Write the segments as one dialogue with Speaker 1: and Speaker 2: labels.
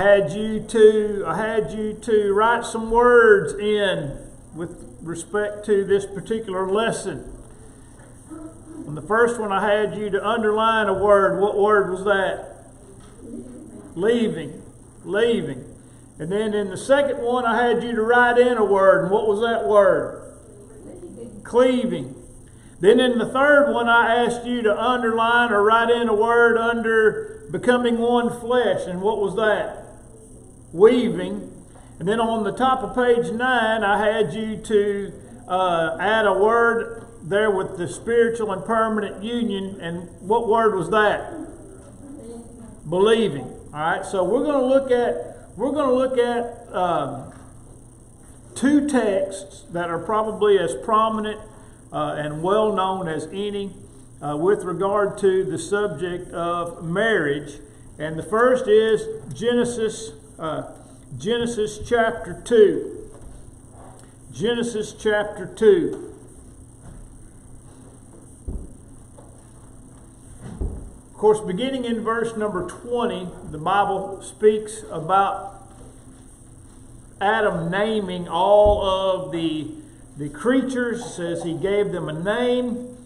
Speaker 1: I had you to write some words in with respect to this particular lesson. On the first one, I had you to underline a word. What word was that? Leaving. And then in the second one, I had you to write in a word. And what was that word? Cleaving. Then in the third one, I asked you to underline or write in a word under becoming one flesh. And what was that? Weaving. And then on the top of page 9, I had you to add a word there with the spiritual and permanent union. And what word was that? Believing. All right. So we're going to look at two texts that are probably as prominent and well known as any with regard to the subject of marriage. And the first is Genesis chapter 2. Genesis chapter 2. Of course, beginning in verse number 20, the Bible speaks about Adam naming all of the creatures. It says he gave them a name.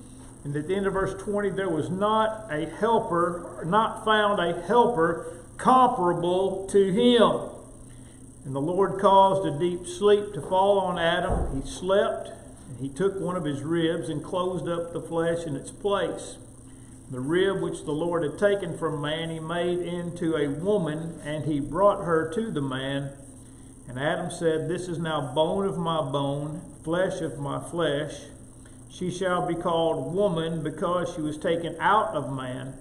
Speaker 1: And at the end of verse 20, there was not found a helper comparable to him. And the Lord caused a deep sleep to fall on Adam. He slept, and he took one of his ribs and closed up the flesh in its place. The rib which the Lord had taken from man, he made into a woman, and he brought her to the man. And Adam said, "This is now bone of my bone, flesh of my flesh. She shall be called woman, because she was taken out of man.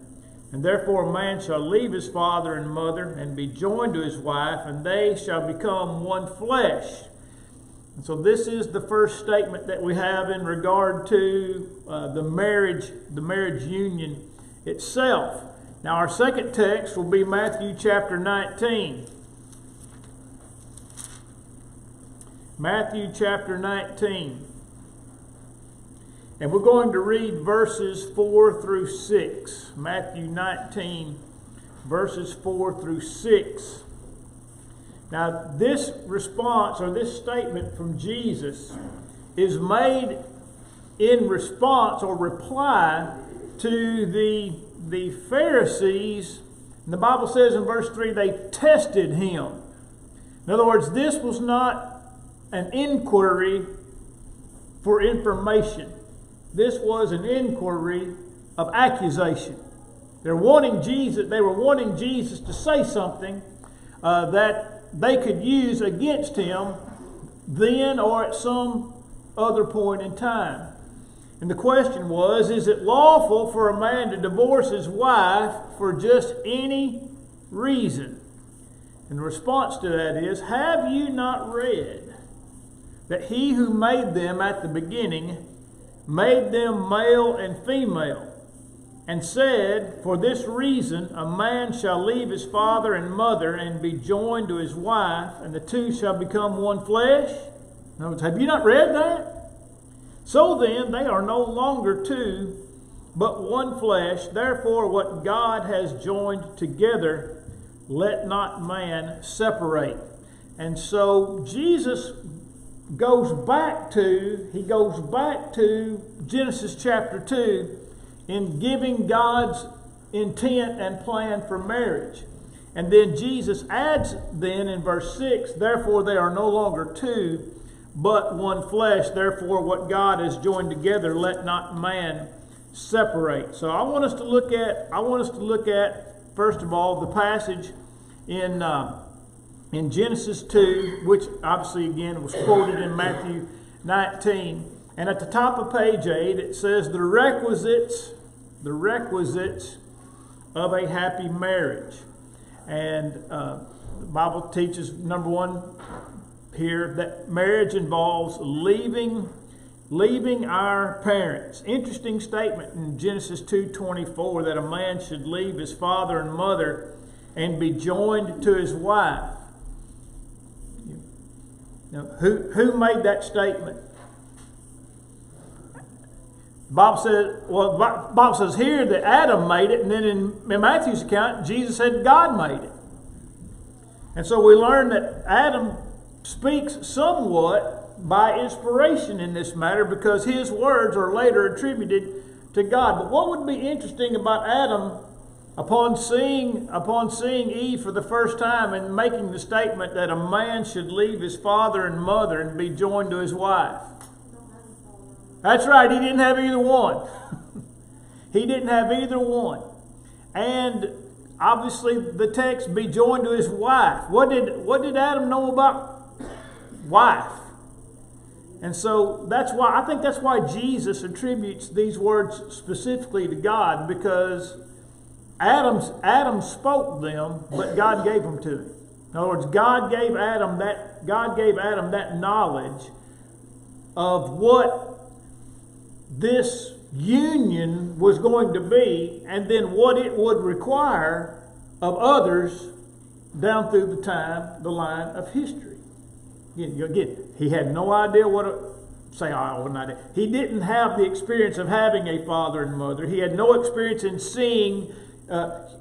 Speaker 1: And therefore a man shall leave his father and mother, and be joined to his wife, and they shall become one flesh." And so this is the first statement that we have in regard to the marriage union itself. Now our second text will be Matthew chapter 19. Matthew chapter 19. And we're going to read verses 4 through 6. Matthew 19, verses 4 through 6. Now, this response or this statement from Jesus is made in response or reply to the Pharisees. And the Bible says in verse 3, they tested him. In other words, this was not an inquiry for information. This was an inquiry of accusation. They were wanting Jesus to say something that they could use against him then or at some other point in time. And the question was, is it lawful for a man to divorce his wife for just any reason? And the response to that is, have you not read that he who made them at the beginning made them male and female, and said, "For this reason a man shall leave his father and mother and be joined to his wife, and the two shall become one flesh"? In other words, have you not read that? So then they are no longer two, but one flesh. Therefore what God has joined together, let not man separate. And so Jesus goes back to Genesis chapter 2 in giving God's intent and plan for marriage. And then Jesus adds then in verse 6, therefore they are no longer two, but one flesh. Therefore what God has joined together, let not man separate. So I want us to look at first of all the passage in Genesis 2, which obviously again was quoted in Matthew 19. And at the top of page 8 it says the requisites of a happy marriage. And the Bible teaches, number one here, that marriage involves leaving our parents. Interesting statement in Genesis 2:24 that a man should leave his father and mother and be joined to his wife. Now, who made that statement? The Bible says here that Adam made it, and then in Matthew's account, Jesus said God made it. And so we learn that Adam speaks somewhat by inspiration in this matter because his words are later attributed to God. But what would be interesting about Adam upon seeing Eve for the first time and making the statement that a man should leave his father and mother and be joined to his wife? That's right, he didn't have either one. He didn't have either one. And obviously the text, be joined to his wife. What did Adam know about wife? And so I think that's why Jesus attributes these words specifically to God, because Adam spoke them, but God gave them to him. In other words, God gave Adam that knowledge of what this union was going to be, and then what it would require of others down through the line of history. Again, he had no idea he didn't have the experience of having a father and mother. He had no experience in seeing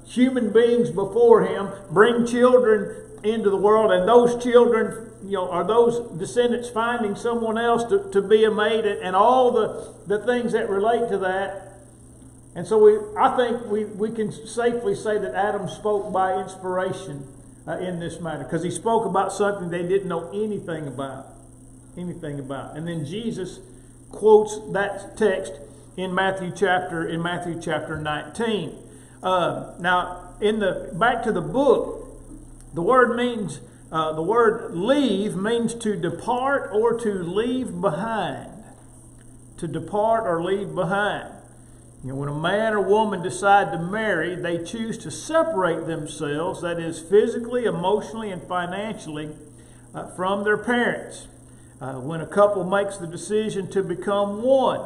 Speaker 1: human beings before him bring children into the world, and those children, are those descendants finding someone else to be a mate, and all the things that relate to that. And so I think we can safely say that Adam spoke by inspiration in this matter, because he spoke about something they didn't know anything about. And then Jesus quotes that text in Matthew chapter 19. Now, back to the book, the word leave means to depart or to leave behind. To depart or leave behind. When a man or woman decide to marry, they choose to separate themselves, that is, physically, emotionally, and financially, from their parents. When a couple makes the decision to become one,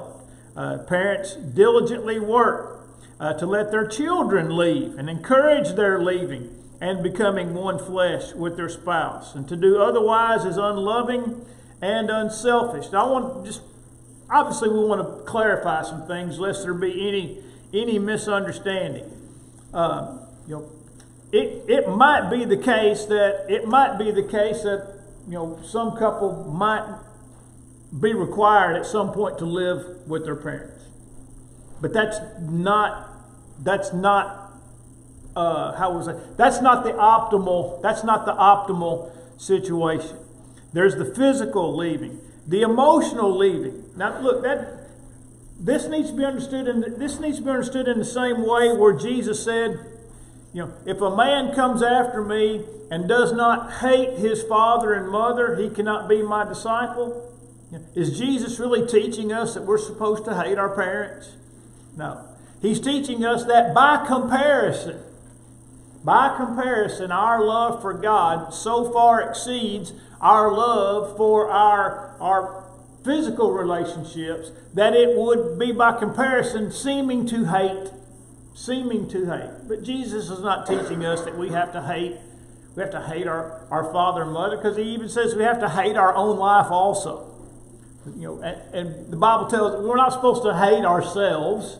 Speaker 1: parents diligently work to let their children leave and encourage their leaving and becoming one flesh with their spouse. And to do otherwise is unloving and unselfish. Now, obviously we want to clarify some things lest there be any misunderstanding. It might be the case that some couple might be required at some point to live with their parents, but that's not the optimal situation. There's the physical leaving, the emotional leaving. Now, look, this needs to be understood in the same way where Jesus said, if a man comes after me and does not hate his father and mother, he cannot be my disciple. Is Jesus really teaching us that we're supposed to hate our parents? No. He's teaching us that by comparison, our love for God so far exceeds our love for our physical relationships that it would be by comparison seeming to hate. But Jesus is not teaching us that we have to hate our father and mother, because he even says we have to hate our own life also. And the Bible tells us we're not supposed to hate ourselves,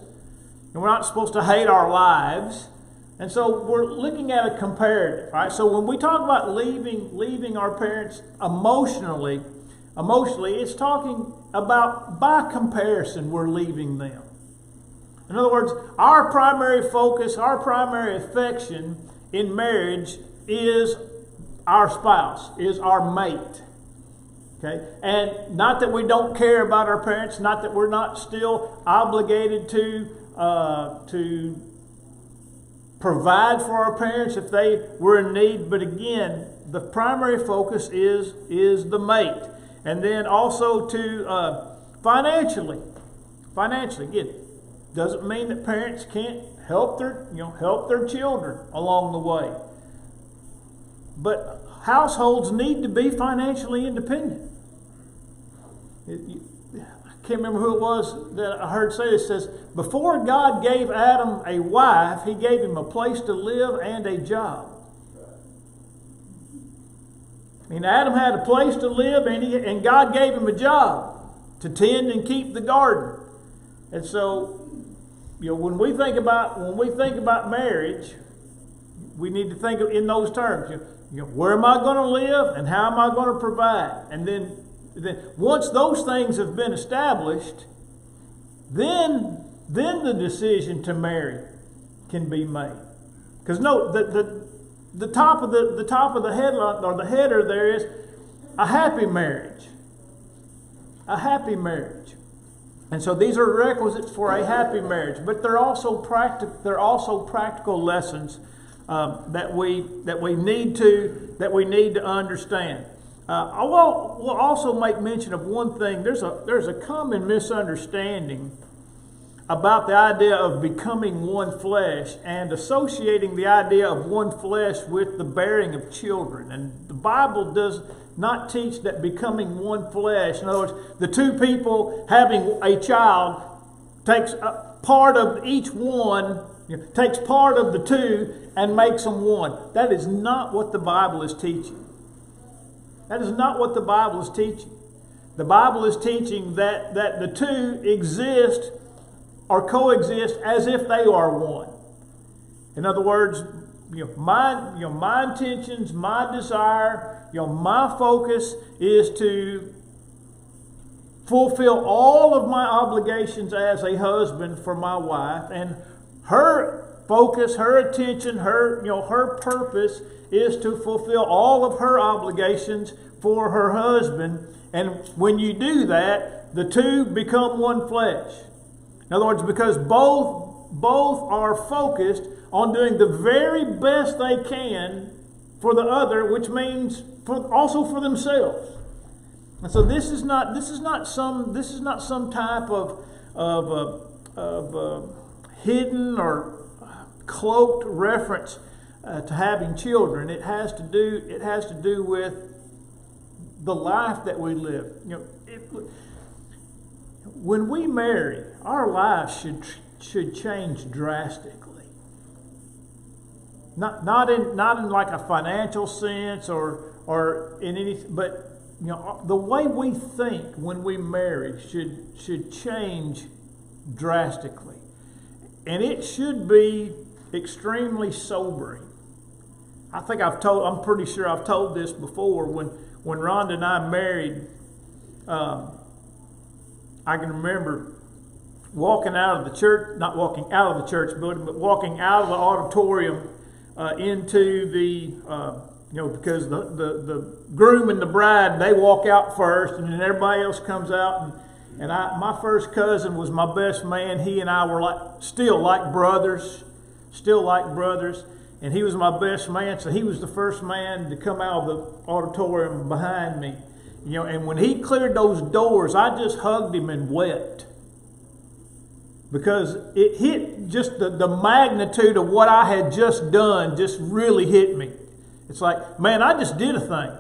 Speaker 1: and we're not supposed to hate our lives. And so we're looking at a comparative, right? So when we talk about leaving our parents emotionally, it's talking about by comparison we're leaving them. In other words, our primary focus, our primary affection in marriage is our spouse, is our mate. Okay? And not that we don't care about our parents, not that we're not still obligated to provide for our parents if they were in need, but again, the primary focus is the mate. And then also to financially, again, doesn't mean that parents can't help their children along the way. But households need to be financially independent. I can't remember who it was that I heard say this. It says, before God gave Adam a wife, he gave him a place to live and a job. I mean, Adam had a place to live, and God gave him a job to tend and keep the garden. And so, when we think about marriage, we need to think in those terms. Where am I going to live, and how am I going to provide? And then once those things have been established, then the decision to marry can be made. Because note the top of the headline, or the header there, is a happy marriage. A happy marriage. And so these are requisites for a happy marriage, but they're also practical lessons that we need to understand. I will also make mention of one thing. There's a common misunderstanding about the idea of becoming one flesh and associating the idea of one flesh with the bearing of children. And the Bible does not teach that becoming one flesh, in other words, the two people having a child takes part of each one, takes part of the two and makes them one. That is not what the Bible is teaching. That is not what the Bible is teaching. The Bible is teaching that the two exist or coexist as if they are one. In other words, my intentions, my desire, my focus is to fulfill all of my obligations as a husband for my wife, and her focus, her attention, her purpose is to fulfill all of her obligations for her husband. And when you do that, the two become one flesh. In other words, because both are focused on doing the very best they can for the other, which means also for themselves. And so this is not some type of hidden or cloaked reference to having children. It has to do with the life that we live. When we marry, our lives should change drastically. Not in like a financial sense or in any, but the way we think when we marry should change drastically, and it should be extremely sobering. I'm pretty sure I've told this before. When Rhonda and I married, I can remember walking out of the church, not walking out of the church building, but walking out of the auditorium into the, because the groom and the bride, they walk out first, and then everybody else comes out. And my first cousin was my best man. He and I were still like brothers. And he was my best man, so he was the first man to come out of the auditorium behind me. And when he cleared those doors, I just hugged him and wept. Because it hit, just the magnitude of what I had just done just really hit me. It's like, man, I just did a thing.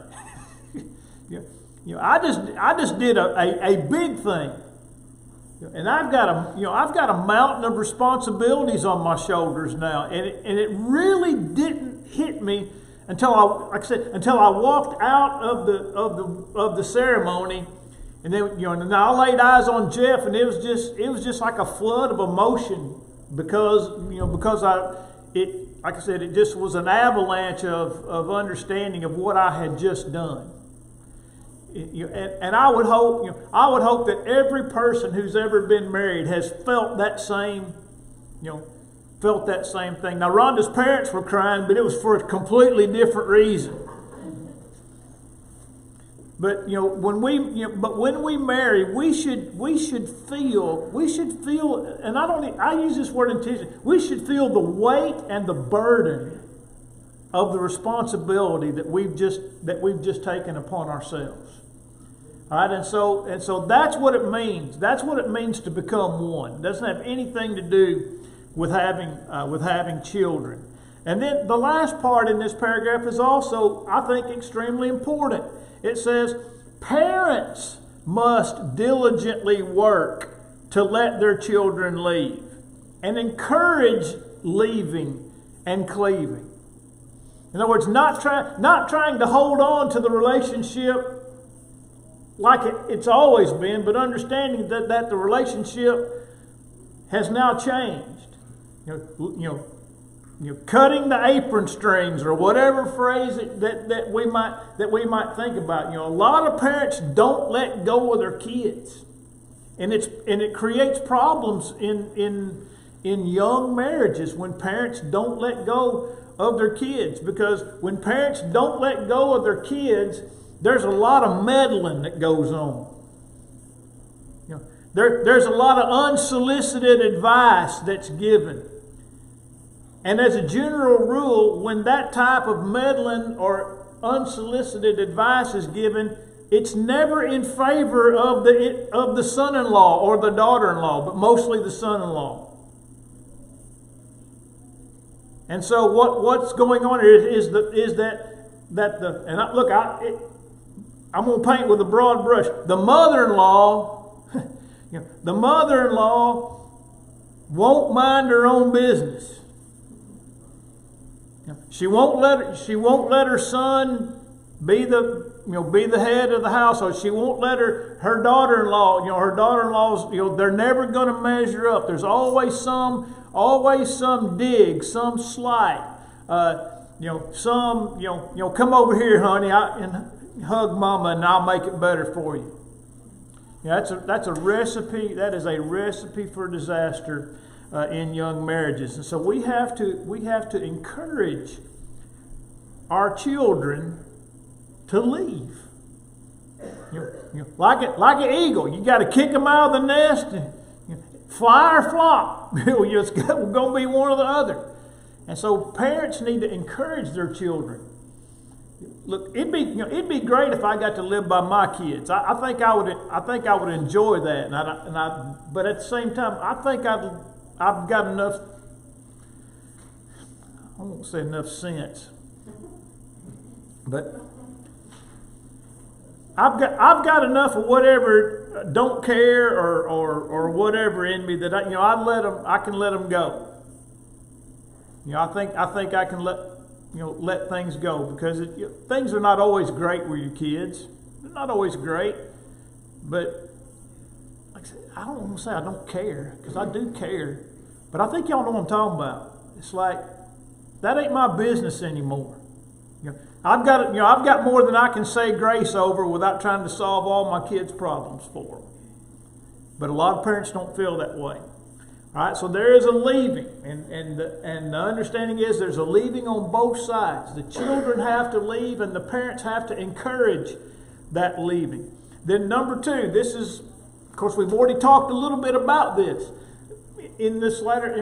Speaker 1: I just did a big thing. And I've got a mountain of responsibilities on my shoulders now, and it really didn't hit me until I walked out of the ceremony, and then and I laid eyes on Jeff, and it was just like a flood of emotion because it just was an avalanche of understanding of what I had just done. And I would hope that every person who's ever been married has felt that same thing. Now, Rhonda's parents were crying, but it was for a completely different reason. But when we marry, we should feel, and I use this word intentionally. We should feel the weight and the burden of the responsibility that we've just taken upon ourselves. All right, and so that's what it means. That's what it means to become one. It doesn't have anything to do with having children. And then the last part in this paragraph is also, I think, extremely important. It says, parents must diligently work to let their children leave and encourage leaving and cleaving. In other words, not trying to hold on to the relationship like it's always been, but understanding that the relationship has now changed. cutting the apron strings, or whatever phrase that we might think about. A lot of parents don't let go of their kids, and it creates problems in young marriages when parents don't let go of their kids. Because when parents don't let go of their kids, there's a lot of meddling that goes on. There's a lot of unsolicited advice that's given. And as a general rule, when that type of meddling or unsolicited advice is given, it's never in favor of the son-in-law or the daughter-in-law, but mostly the son-in-law. And so what's going on here is that I'm going to paint with a broad brush. The mother-in-law won't mind her own business. She won't let her son be the head of the household. She won't let her daughter-in-law. Her daughter-in-laws. They're never going to measure up. There's always some dig, some slight. Come over here, honey, and hug mama, and I'll make it better for you. That's a recipe. That is a recipe for disaster in young marriages. And so we have to encourage our children to leave. Like an eagle, you got to kick them out of the nest and fly or flop. It's going to be one or the other. And so parents need to encourage their children. Look, it'd be great if I got to live by my kids. I think I would enjoy that. But at the same time, I think I've got enough. I won't say enough sense, but I've got enough of whatever don't care or whatever in me that I can let them go. I think I can let things go, because things are not always great with your kids. They're not always great, but like I said, I don't want to say I don't care, because I do care. But I think y'all know what I'm talking about. It's like, that ain't my business anymore. I've got more than I can say grace over without trying to solve all my kids' problems for them. But a lot of parents don't feel that way. All right, so there is a leaving, and the understanding is there's a leaving on both sides. The children have to leave, and the parents have to encourage that leaving. Then number two, this is, of course, we've already talked a little bit about this in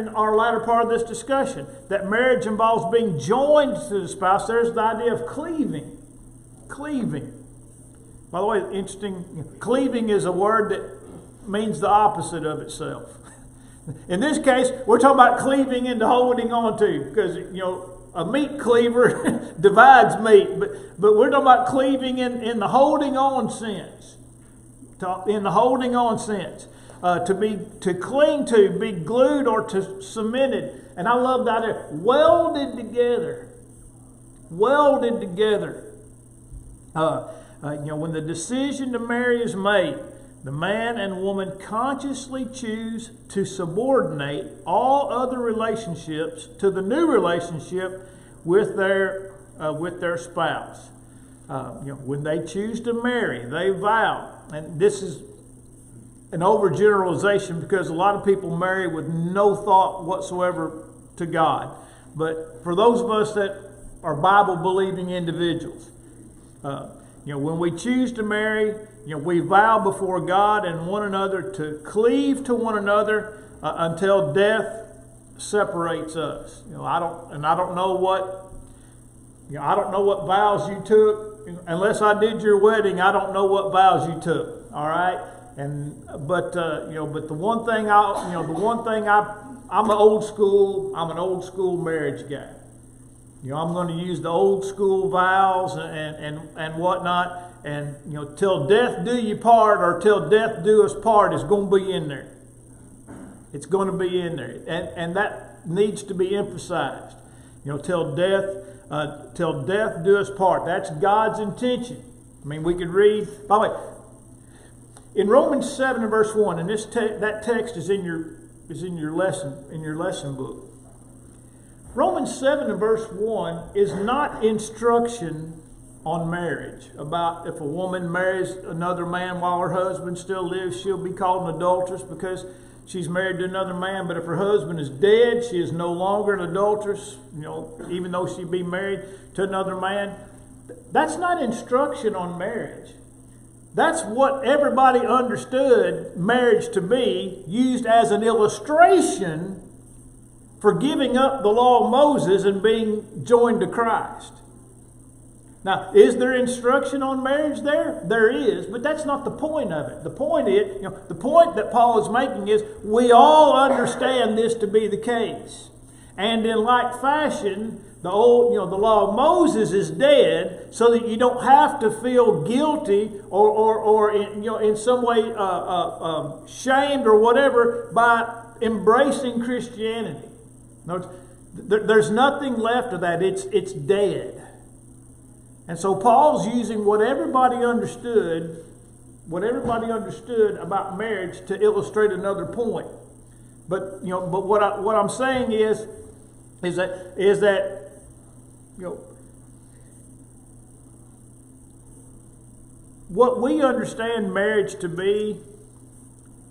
Speaker 1: our latter part of this discussion, that marriage involves being joined to the spouse. There's the idea of cleaving. Cleaving. By the way, interesting, cleaving is a word that means the opposite of itself. In this case, we're talking about cleaving into holding on to, because a meat cleaver divides meat, but we're talking about cleaving in the holding on sense. In the holding on sense, to cling to, be glued or to cemented, and I love that idea. Welded together. When the decision to marry is made, the man and woman consciously choose to subordinate all other relationships to the new relationship with their spouse. When they choose to marry, they vow, and this is an overgeneralization because a lot of people marry with no thought whatsoever to God. But for those of us that are Bible-believing individuals, when we choose to marry, we vow before God and one another to cleave to one another until death separates us. I don't know what vows you took. Unless I did your wedding, I don't know what vows you took. All right, but the one thing I'm an old school marriage guy. I'm going to use the old school vows and whatnot. And, till death do you part, or till death do us part, is going to be in there. It's going to be in there. And that needs to be emphasized. Till death do us part. That's God's intention. I mean, we could read, by the way, in Romans 7 and verse 1, and that text is in your lesson book. Romans 7 and verse 1 is not instruction on marriage. About if a woman marries another man while her husband still lives, she'll be called an adulteress because she's married to another man. But if her husband is dead, she is no longer an adulteress, even though she be married to another man. That's not instruction on marriage. That's what everybody understood marriage to be, used as an illustration for giving up the law of Moses and being joined to Christ. Now, is there instruction on marriage there? There is, but that's not the point of it. The point is, the point that Paul is making is we all understand this to be the case. And in like fashion, the law of Moses is dead, so that you don't have to feel guilty or in some way shamed or whatever by embracing Christianity. No, there's nothing left of that. It's dead. And so Paul's using what everybody understood about marriage to illustrate another point. But what I'm saying is that what we understand marriage to be,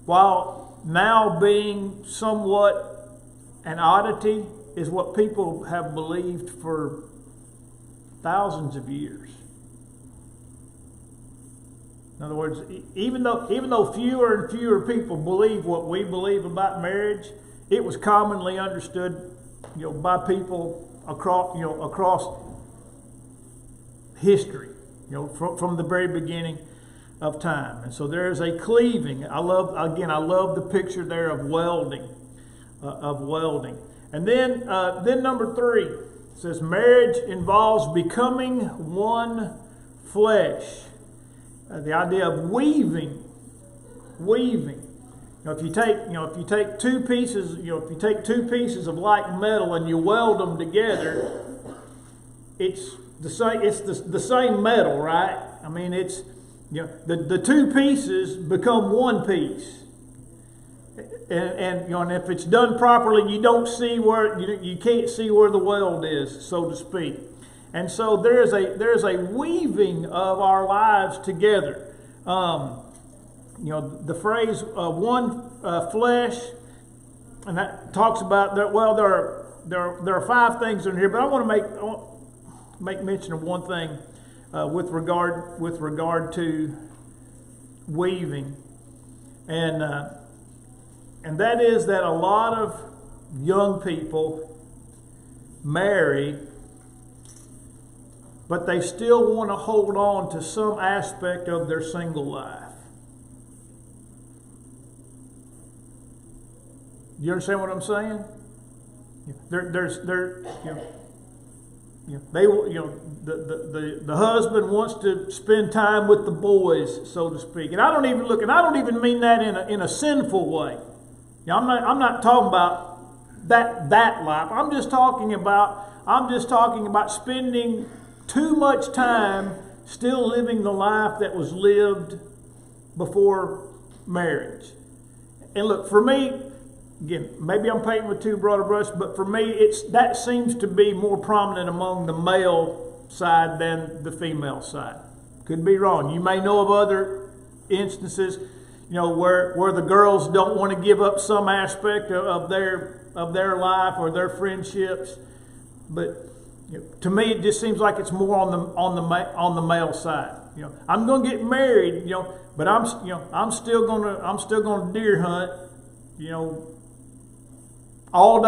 Speaker 1: while now being somewhat an oddity, is what people have believed for thousands of years. In other words, even though fewer and fewer people believe what we believe about marriage, it was commonly understood, by people across history, from the very beginning of time. And so there is a cleaving. I love the picture there of welding, And then number 3. It says marriage involves becoming one flesh. The idea of weaving. If you take two pieces of like metal and you weld them together, it's the same metal, right? I mean, it's the two pieces become one piece. And if it's done properly, you don't see where you can't see where the weld is, so to speak. And so there's a weaving of our lives together. The phrase "one flesh," and that talks about that. Well, there are 5 things in here, but I want to make mention of one thing with regard to weaving, and that is that a lot of young people marry, but they still want to hold on to some aspect of their single life. You understand what I'm saying? The husband wants to spend time with the boys, so to speak, and I don't even mean that in a sinful way. I'm not talking about that life. I'm just talking about spending too much time still living the life that was lived before marriage. And look, for me, again, maybe I'm painting with too broad a brush, but for me, that seems to be more prominent among the male side than the female side. Could be wrong. You may know of other instances, where the girls don't want to give up some aspect of their life or their friendships, but to me, it just seems like it's more on the male side. I'm going to get married, but I'm still going to deer hunt, all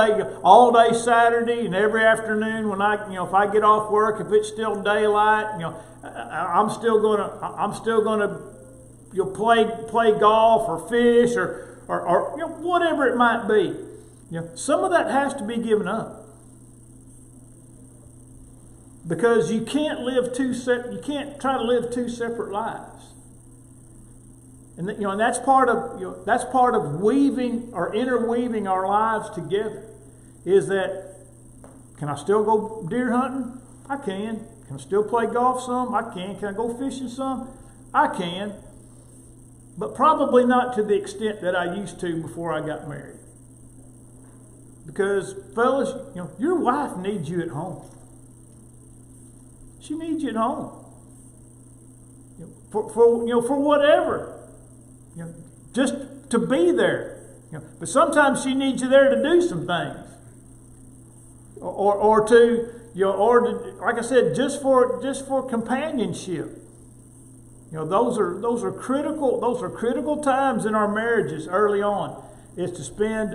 Speaker 1: day Saturday and every afternoon when if I get off work, if it's still daylight, I'm still going to play golf or fish or whatever it might be. Some of that has to be given up. Because you can't try to live two separate lives, and that's part of weaving or interweaving our lives together. Is that, can I still go deer hunting? I can. Can I still play golf some? I can. Can I go fishing some? I can. But probably not to the extent that I used to before I got married. Because, fellas, your wife needs you at home. She needs you at home. For whatever. Just to be there. But sometimes she needs you there to do some things. Or to like I said, just for companionship. Those are critical times in our marriages early on, is to spend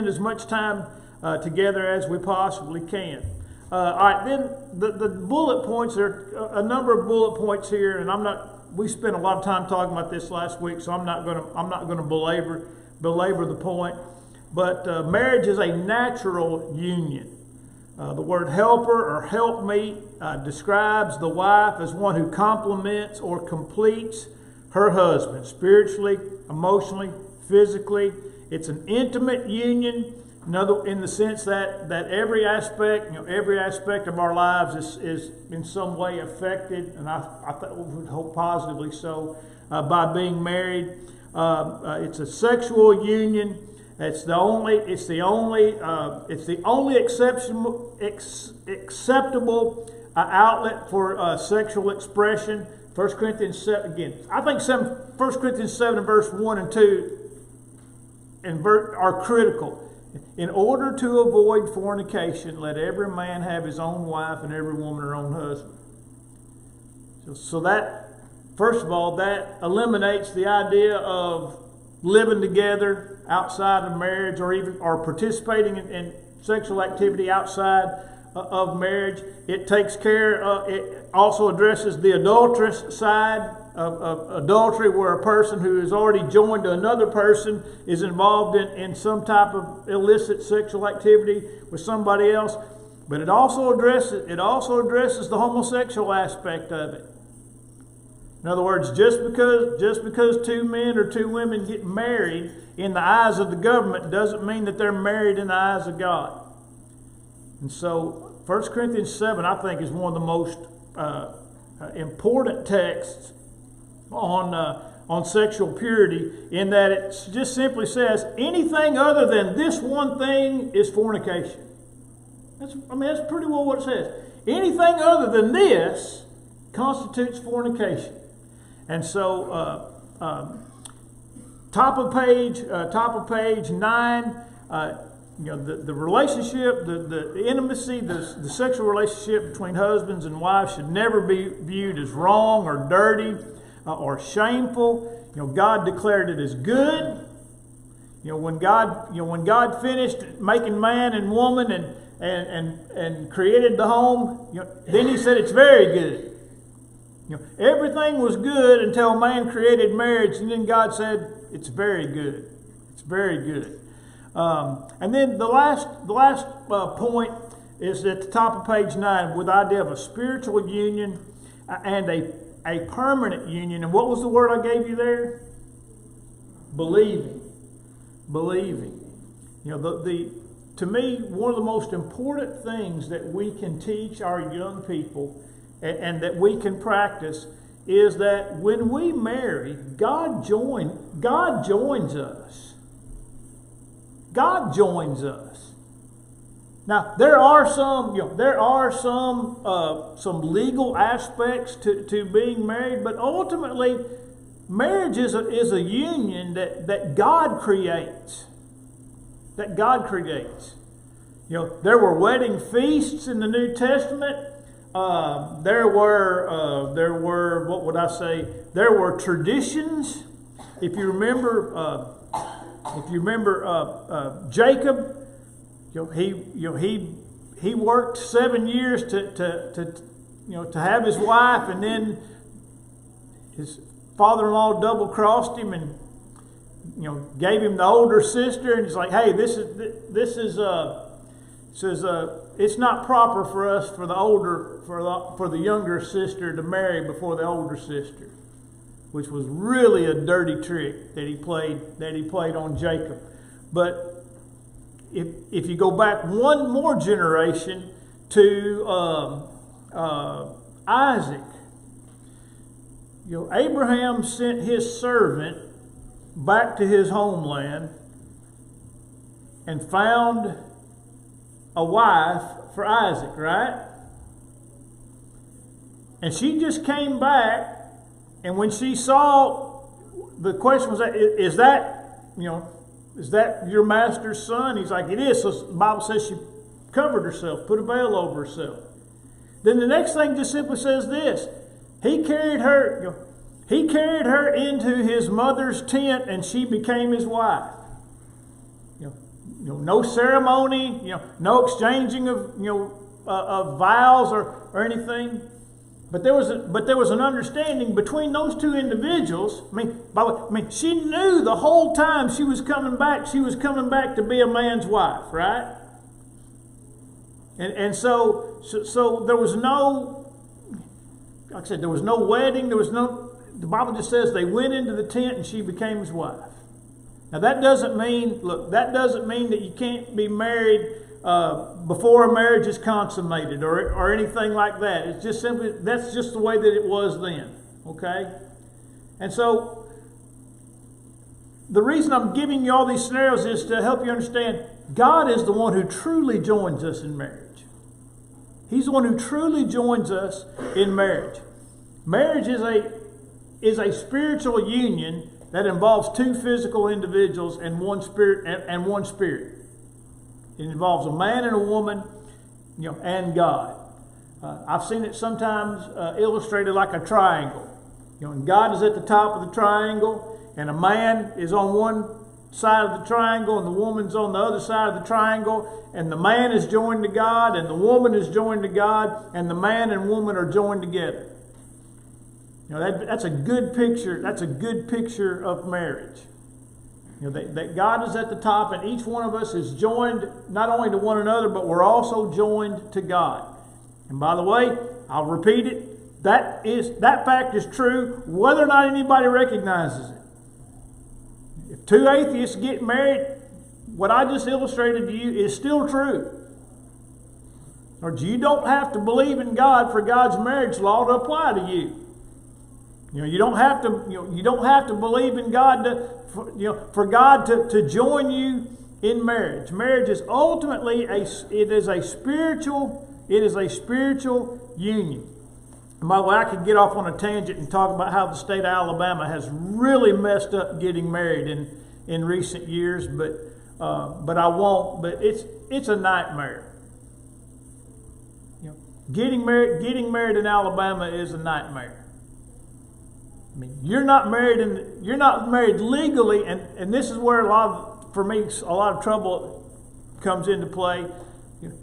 Speaker 1: as much time together as we possibly can. All right, then the bullet points. There are a number of bullet points here, and we spent a lot of time talking about this last week, so I'm not going to belabor the point. But marriage is a natural union. The word helper or helpmeet describes the wife as one who complements or completes her husband spiritually, emotionally, physically. It's an intimate union, in the sense that every aspect of our lives is in some way affected, and I would hope positively so, by being married. It's a sexual union. It's the only acceptable outlet for sexual expression. 1 Corinthians 7 again. I think 1 Corinthians 7 and verse 1 and 2 are critical. In order to avoid fornication, let every man have his own wife and every woman her own husband. So that, first of all, that eliminates the idea of living together outside of marriage, or participating in sexual activity outside of marriage. It takes care. It also addresses the adulterous side of adultery, where a person who is already joined to another person is involved in some type of illicit sexual activity with somebody else. But it also addresses the homosexual aspect of it. In other words, just because two men or two women get married in the eyes of the government doesn't mean that they're married in the eyes of God. And so 1 Corinthians 7, I think, is one of the most important texts on sexual purity, in that it just simply says anything other than this one thing is fornication. That's pretty well what it says. Anything other than this constitutes fornication. And so, top of page 9, the relationship, the intimacy, the sexual relationship between husbands and wives should never be viewed as wrong or dirty or shameful. God declared it as good. When God finished making man and woman and created the home, then He said it's very good. Everything was good until man created marriage, and then God said it's very good. It's very good. And then the last point is at the top of page 9, with the idea of a spiritual union and a permanent union. And what was the word I gave you there? Believing. To me, one of the most important things that we can teach our young people and that we can practice is that when we marry, God joins us. God joins us. Now, there are some legal aspects to being married, but ultimately, marriage is a union that God creates. That God creates. There were wedding feasts in the New Testament. There were what would I say? There were traditions. If you remember Jacob, he worked 7 years to have his wife, and then his father-in-law double-crossed him and gave him the older sister, and he's like, hey, this is it's not proper for us for the younger sister to marry before the older sister, which was really a dirty trick that he played on Jacob. But if you go back one more generation to Isaac, Abraham sent his servant back to his homeland and found a wife for Isaac, right? And she just came back, and when she saw, the question was, is that your master's son? He's like, it is. So the Bible says she covered herself, put a veil over herself. Then the next thing just simply says this: he carried her into his mother's tent, and she became his wife. No ceremony, no exchanging of vows or anything. But there was an understanding between those two individuals. She knew the whole time she was coming back. She was coming back to be a man's wife, right? And so there was no, like I said, there was no wedding. The Bible just says they went into the tent and she became his wife. Now that doesn't mean that you can't be married before a marriage is consummated or anything like that. It's just simply, that's just the way that it was then. Okay? And so the reason I'm giving you all these scenarios is to help you understand God is the one who truly joins us in marriage. He's the one who truly joins us in marriage. Marriage is a spiritual union that involves two physical individuals and one spirit and one spirit. It involves a man and a woman, and God. I've seen it sometimes illustrated like a triangle. And God is at the top of the triangle, and a man is on one side of the triangle, and the woman's on the other side of the triangle, and the man is joined to God, and the woman is joined to God, and the man and woman are joined together. That's a good picture. That's a good picture of marriage. That God is at the top, and each one of us is joined not only to one another, but we're also joined to God. And by the way, I'll repeat it, that fact is true whether or not anybody recognizes it. If two atheists get married, what I just illustrated to you is still true. Or you don't have to believe in God for God's marriage law to apply to you. You don't have to believe in God for God to join you in marriage. Marriage is ultimately a spiritual union. And by the way, I could get off on a tangent and talk about how the state of Alabama has really messed up getting married in recent years, but I won't. But it's a nightmare. Getting married in Alabama is a nightmare. You're not married legally, and this is where a lot of trouble comes into play.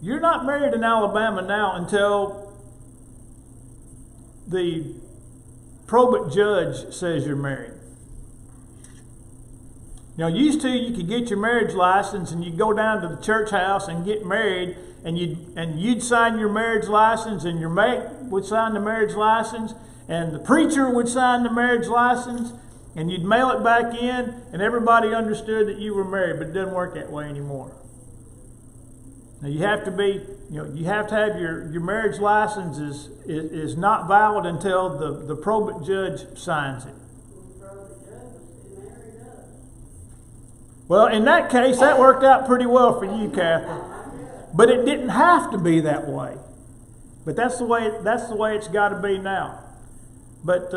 Speaker 1: You're not married in Alabama now until the probate judge says you're married. Used to, you could get your marriage license and you'd go down to the church house and get married, and you'd sign your marriage license, and your mate would sign the marriage license, and the preacher would sign the marriage license, and you'd mail it back in, and everybody understood that you were married. But it doesn't work that way anymore. Now you have to have your marriage license is not valid until the probate judge signs it. Well, in that case, that worked out pretty well for you, Catherine. But it didn't have to be that way. But that's the way it's got to be now. But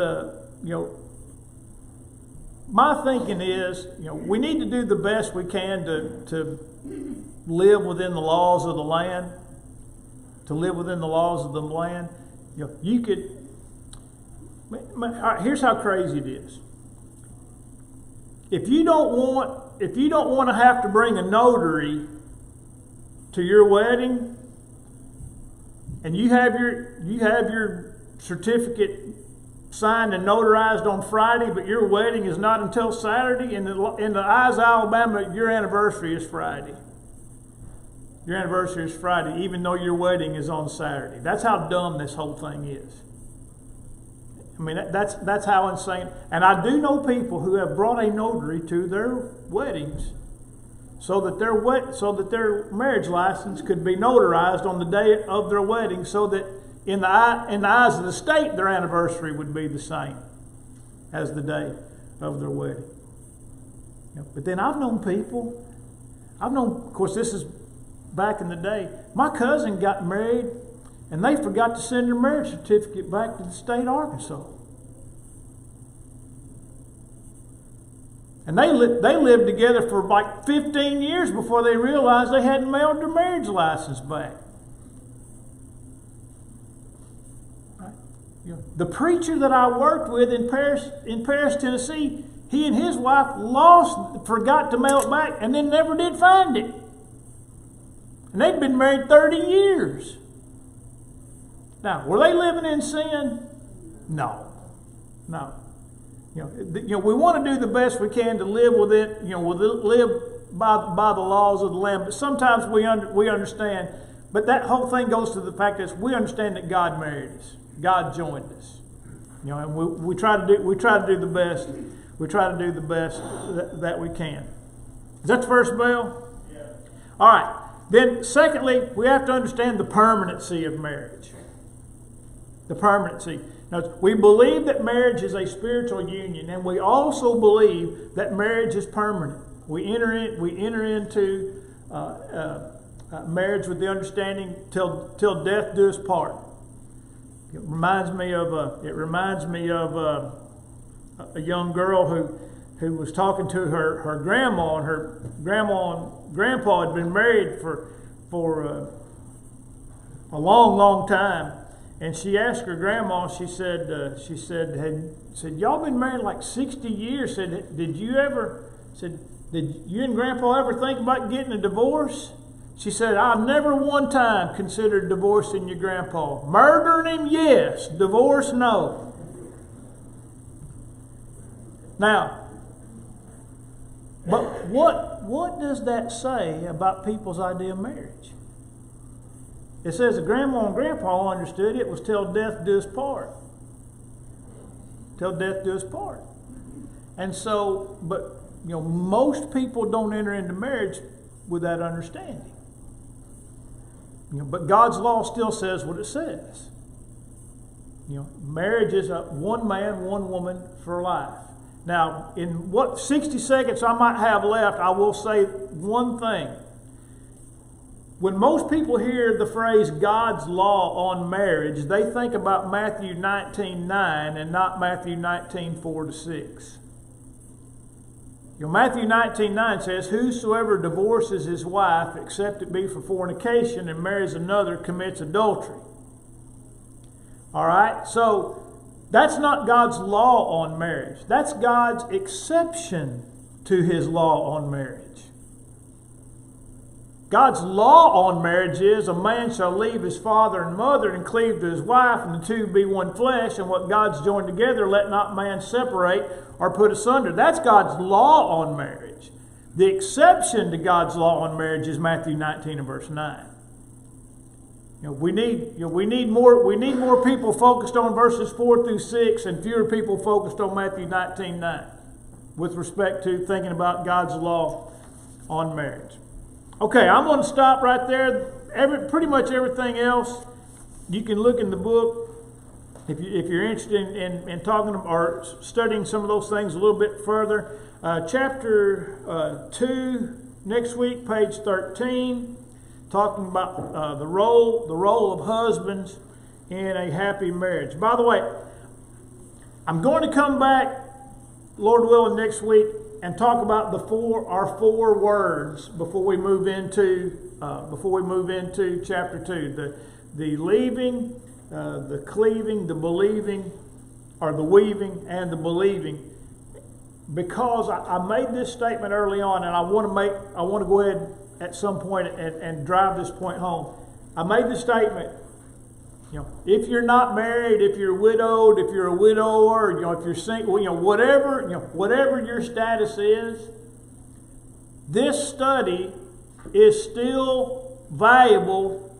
Speaker 1: my thinking is, we need to do the best we can to live within the laws of the land. To live within the laws of the land. You could. Here's how crazy it is. If you don't want to have to bring a notary to your wedding, and you have your certificate signed and notarized on Friday, but your wedding is not until Saturday, in the eyes of Alabama, your anniversary is Friday. Your anniversary is Friday, even though your wedding is on Saturday. That's how dumb this whole thing is. That's how insane. And I do know people who have brought a notary to their weddings so that their marriage license could be notarized on the day of their wedding, so that in the eyes of the state, their anniversary would be the same as the day of their wedding. But then I've known, of course, this is back in the day. My cousin got married, and they forgot to send her marriage certificate back to the state of Arkansas. And they lived together for like 15 years before they realized they hadn't mailed their marriage license back. Right? You know, the preacher that I worked with in Paris, Tennessee, he and his wife forgot to mail it back, and then never did find it. And they'd been married 30 years. Now, were they living in sin? No. You know, we want to do the best we can to live within, live by the laws of the land. But sometimes we understand. But that whole thing goes to the fact that we understand that God married us, God joined us. You know, and we try to do the best. We try to do the best that we can. Is that the first bell? Yeah. All right. Then, secondly, we have to understand the permanency of marriage. The permanency. Now, we believe that marriage is a spiritual union, and we also believe that marriage is permanent. We enter into marriage with the understanding till death do us part. It reminds me of a young girl who was talking to her grandma, and her grandma and grandpa had been married for a long time. And she asked her grandma, she said, y'all been married like 60 years. Did you and Grandpa ever think about getting a divorce? She said, I've never one time considered divorcing your grandpa. Murdering him, yes. Divorce, no. Now, but what does that say about people's idea of marriage? It says that Grandma and Grandpa understood it was till death do us part. Till death do us part. And so, but most people don't enter into marriage with that understanding. But God's law still says what it says. Marriage is one man, one woman for life. Now, in 60 seconds I might have left, I will say one thing. When most people hear the phrase God's law on marriage, they think about Matthew 19:9 and not Matthew 19:4-6. Matthew 19:9 says, whosoever divorces his wife, except it be for fornication, and marries another, commits adultery. All right? So, that's not God's law on marriage. That's God's exception to his law on marriage. God's law on marriage is a man shall leave his father and mother and cleave to his wife, and the two be one flesh, and what God's joined together let not man separate or put asunder. That's God's law on marriage. The exception to God's law on marriage is Matthew 19 and verse 9. We need more people focused on verses 4-6 and fewer people focused on Matthew 19:9 with respect to thinking about God's law on marriage. Okay, I'm going to stop right there. Pretty much everything else, you can look in the book if you're interested in talking or studying some of those things a little bit further. Chapter 2 next week, page 13, talking about the role of husbands in a happy marriage. By the way, I'm going to come back, Lord willing, next week and talk about our four words before we move into chapter 2. The leaving, the cleaving, the believing, or the weaving and the believing. Because I made this statement early on, and I want to go ahead at some point and drive this point home. I made the statement, if you're not married, if you're widowed, if you're a widower, if you're single, whatever your status is, this study is still valuable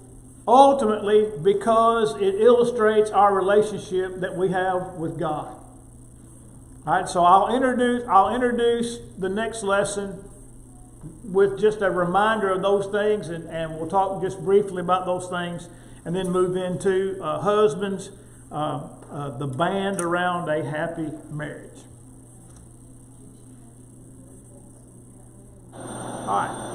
Speaker 1: ultimately because it illustrates our relationship that we have with God. All right, so I'll introduce the next lesson with just a reminder of those things, and we'll talk just briefly about those things, and then move into husbands, the band around a happy marriage. All right.